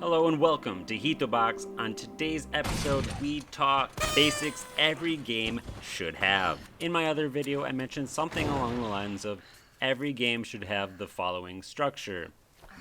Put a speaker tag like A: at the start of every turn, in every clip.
A: Hello and welcome to Hittobox. On today's episode, we talk basics every game should have. In my other video, I mentioned something along the lines of every game should have the following structure.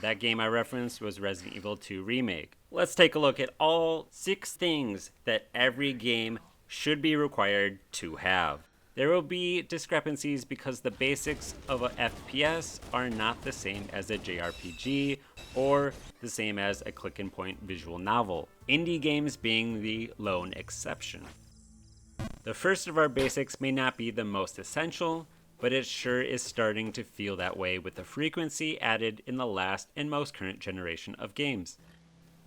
A: That game I referenced was Resident Evil 2 Remake. Let's take a look at all 6 things that every game should be required to have. There will be discrepancies because the basics of a FPS are not the same as a JRPG or the same as a click-and-point visual novel, indie games being the lone exception. The first of our basics may not be the most essential, but it sure is starting to feel that way with the frequency added in the last and most current generation of games.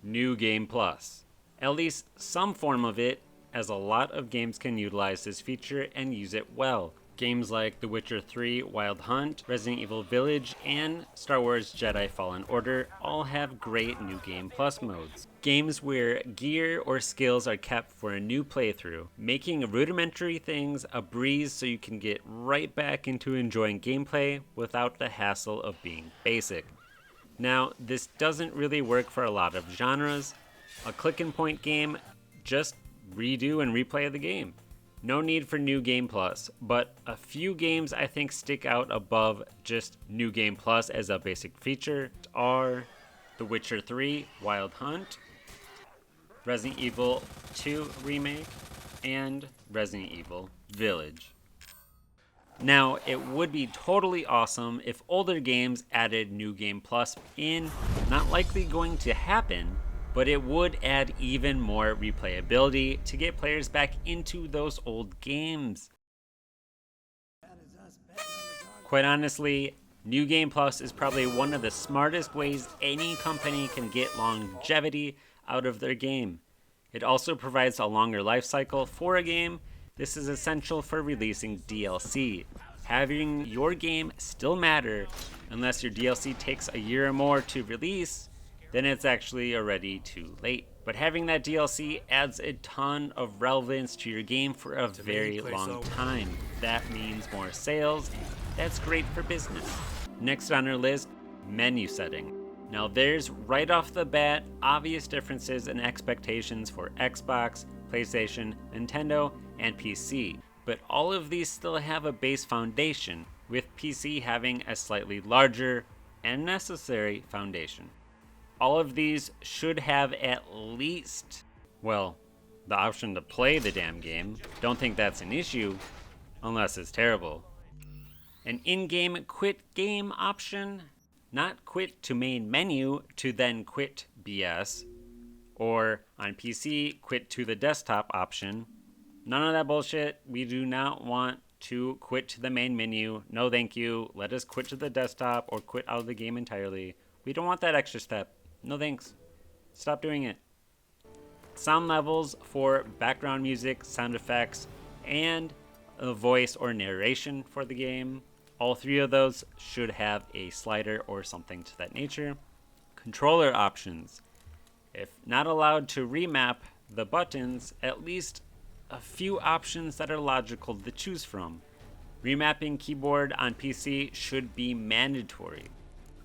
A: New Game Plus. At least some form of it, as a lot of games can utilize this feature and use it well. Games like The Witcher 3 Wild Hunt, Resident Evil Village, and Star Wars Jedi Fallen Order all have great New Game Plus modes. Games where gear or skills are kept for a new playthrough, making rudimentary things a breeze so you can get right back into enjoying gameplay without the hassle of being basic. Now, this doesn't really work for a lot of genres. A click-and-point game, just redo and replay the game. No need for New Game Plus, but a few games I think stick out above just New Game Plus as a basic feature are The Witcher 3 Wild Hunt, Resident Evil 2 Remake, and Resident Evil Village. Now, it would be totally awesome if older games added New Game Plus in. Not likely going to happen, but it would add even more replayability to get players back into those old games. Quite honestly, New Game Plus is probably one of the smartest ways any company can get longevity out of their game. It also provides a longer life cycle for a game. This is essential for releasing DLC. Having your game still matter unless your DLC takes a year or more to release, then it's actually already too late. But having that DLC adds a ton of relevance to your game for a very long time. That means more sales. That's great for business. Next on our list, menu setting. Now there's right off the bat obvious differences in expectations for Xbox, PlayStation, Nintendo, and PC. But all of these still have a base foundation, with PC having a slightly larger and necessary foundation. All of these should have at least, well, the option to play the damn game. Don't think that's an issue, unless it's terrible. An in-game quit game option, not quit to main menu to then quit BS, or on PC, quit to the desktop option. None of that bullshit. We do not want to quit to the main menu. No thank you. Let us quit to the desktop or quit out of the game entirely. We don't want that extra step. No thanks. Stop doing it. Sound levels for background music, sound effects, and a voice or narration for the game. All 3 of those should have a slider or something to that nature. Controller options. If not allowed to remap the buttons, at least a few options that are logical to choose from. Remapping keyboard on PC should be mandatory.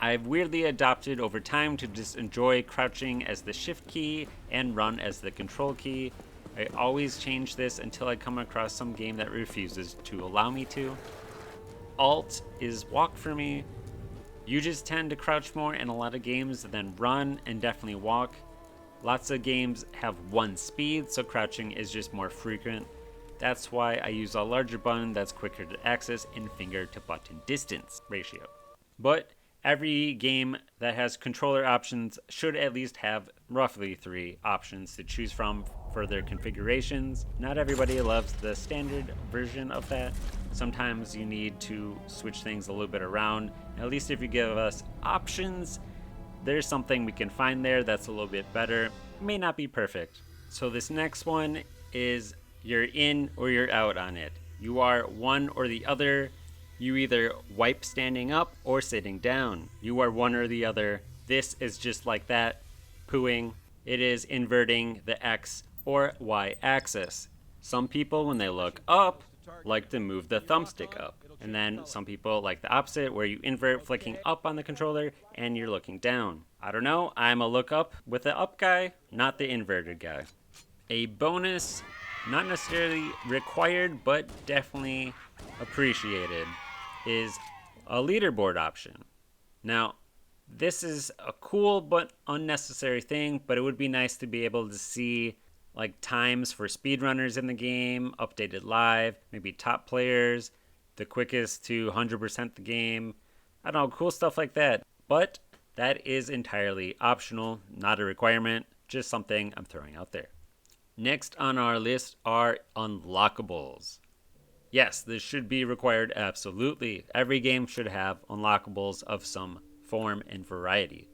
A: I've weirdly adopted over time to just enjoy crouching as the shift key and run as the control key. I always change this until I come across some game that refuses to allow me to. Alt is walk for me. You just tend to crouch more in a lot of games than run and definitely walk. Lots of games have one speed, so crouching is just more frequent. That's why I use a larger button that's quicker to access in finger to button distance ratio. But every game that has controller options should at least have roughly 3 options to choose from for their configurations. Not everybody loves the standard version of that. Sometimes you need to switch things a little bit around. At least if you give us options, there's something we can find there that's a little bit better. It may not be perfect. So this next one is you're in or you're out on it. You are one or the other. You either wipe standing up or sitting down. You are one or the other. This is just like that. Pooing. It is inverting the X or Y axis. Some people, when they look up, like to move the thumbstick up. And then some people like the opposite, where you invert, flicking up on the controller and you're looking down. I don't know, I'm a look up with the up guy, not the inverted guy. A bonus, not necessarily required, but definitely appreciated, is a leaderboard option. Now, this is a cool but unnecessary thing, but it would be nice to be able to see like times for speedrunners in the game, updated live, maybe top players, the quickest to 100% the game. I don't know, cool stuff like that. But that is entirely optional, not a requirement, just something I'm throwing out there. Next on our list are unlockables. Yes, this should be required absolutely. Every game should have unlockables of some form and variety.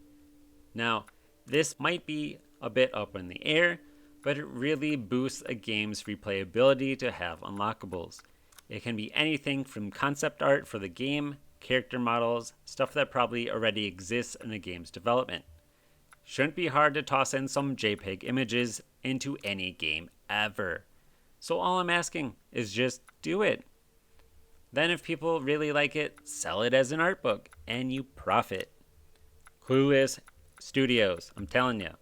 A: Now, this might be a bit up in the air, but it really boosts a game's replayability to have unlockables. It can be anything from concept art for the game, character models, stuff that probably already exists in a game's development. Shouldn't be hard to toss in some JPEG images into any game ever. So all I'm asking is just do it. Then if people really like it, sell it as an art book and you profit. Clueless Studios, I'm telling you.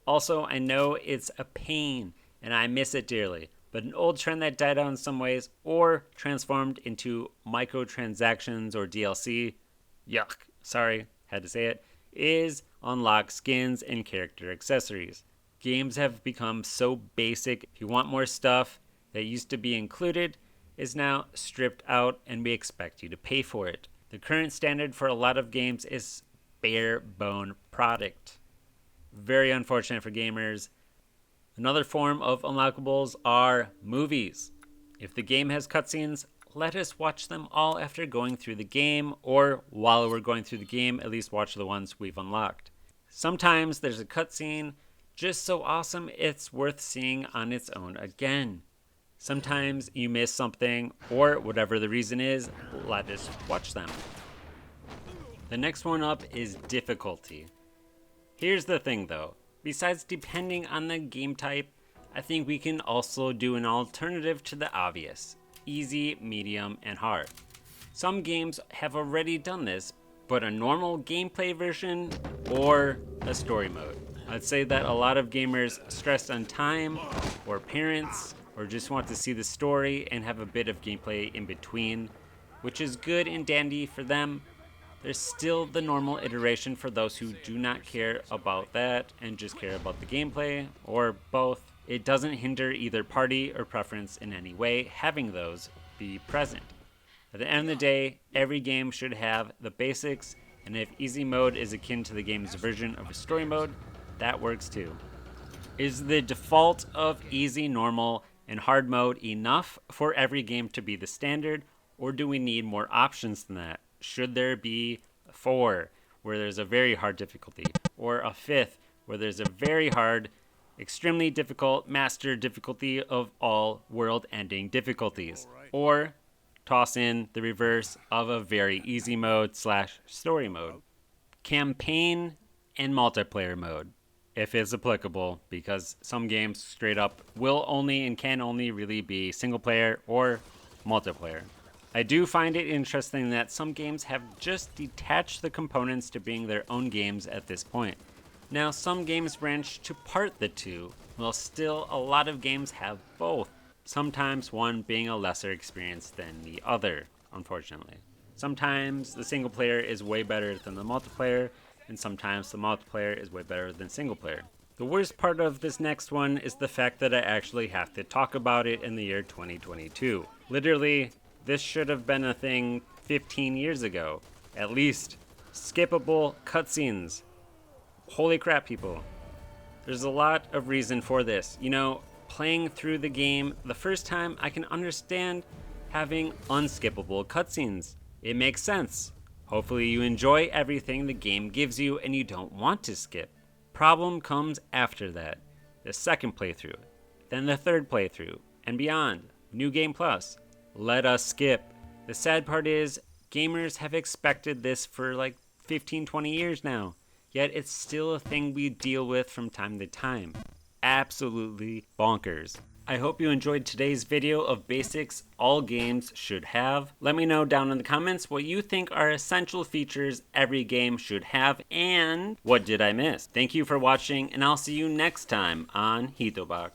A: Also, I know it's a pain and I miss it dearly, but an old trend that died out in some ways or transformed into microtransactions or DLC, yuck, sorry, had to say it, is unlock skins and character accessories. Games have become so basic. If you want more stuff that used to be included, is now stripped out and we expect you to pay for it. The current standard for a lot of games is bare bone product. Very unfortunate for gamers. Another form of unlockables are movies. If the game has cutscenes, let us watch them all after going through the game, or while we're going through the game, at least watch the ones we've unlocked. Sometimes there's a cutscene just so awesome it's worth seeing on its own again. Sometimes you miss something, or whatever the reason is, let us watch them. The next one up is difficulty. Here's the thing though, besides depending on the game type, I think we can also do an alternative to the obvious: easy, medium, and hard. Some games have already done this, but a normal gameplay version or a story mode. I'd say that a lot of gamers stressed on time, or parents, or just want to see the story and have a bit of gameplay in between, which is good and dandy for them. There's still the normal iteration for those who do not care about that and just care about the gameplay, or both. It doesn't hinder either party or preference in any way, having those be present. At the end of the day, every game should have the basics, and if easy mode is akin to the game's version of a story mode, that works too. Is the default of easy, normal, and hard mode enough for every game to be the standard, or do we need more options than that? Should there be 4 where there's a very hard difficulty, or a 5th where there's a very hard, extremely difficult master difficulty of all world-ending difficulties, or toss in the reverse of a very easy mode / story mode? Campaign and multiplayer mode, if it's applicable, because some games straight up will only and can only really be single player or multiplayer. I do find it interesting that some games have just detached the components to being their own games at this point. Now, some games branch to part the two, while still a lot of games have both, sometimes one being a lesser experience than the other, unfortunately. Sometimes the single player is way better than the multiplayer, and sometimes the multiplayer is way better than single player. The worst part of this next one is the fact that I actually have to talk about it in the year 2022. Literally, this should have been a thing 15 years ago, at least. Skippable cutscenes. Holy crap, people. There's a lot of reason for this. You know, playing through the game the first time, I can understand having unskippable cutscenes. It makes sense. Hopefully you enjoy everything the game gives you and you don't want to skip. Problem comes after that. The second playthrough, then the third playthrough, and beyond. New Game Plus. Let us skip. The sad part is, gamers have expected this for like 15, 20 years now. Yet it's still a thing we deal with from time to time. Absolutely bonkers. I hope you enjoyed today's video of basics all games should have. Let me know down in the comments what you think are essential features every game should have, and what did I miss? Thank you for watching, and I'll see you next time on Hittobox.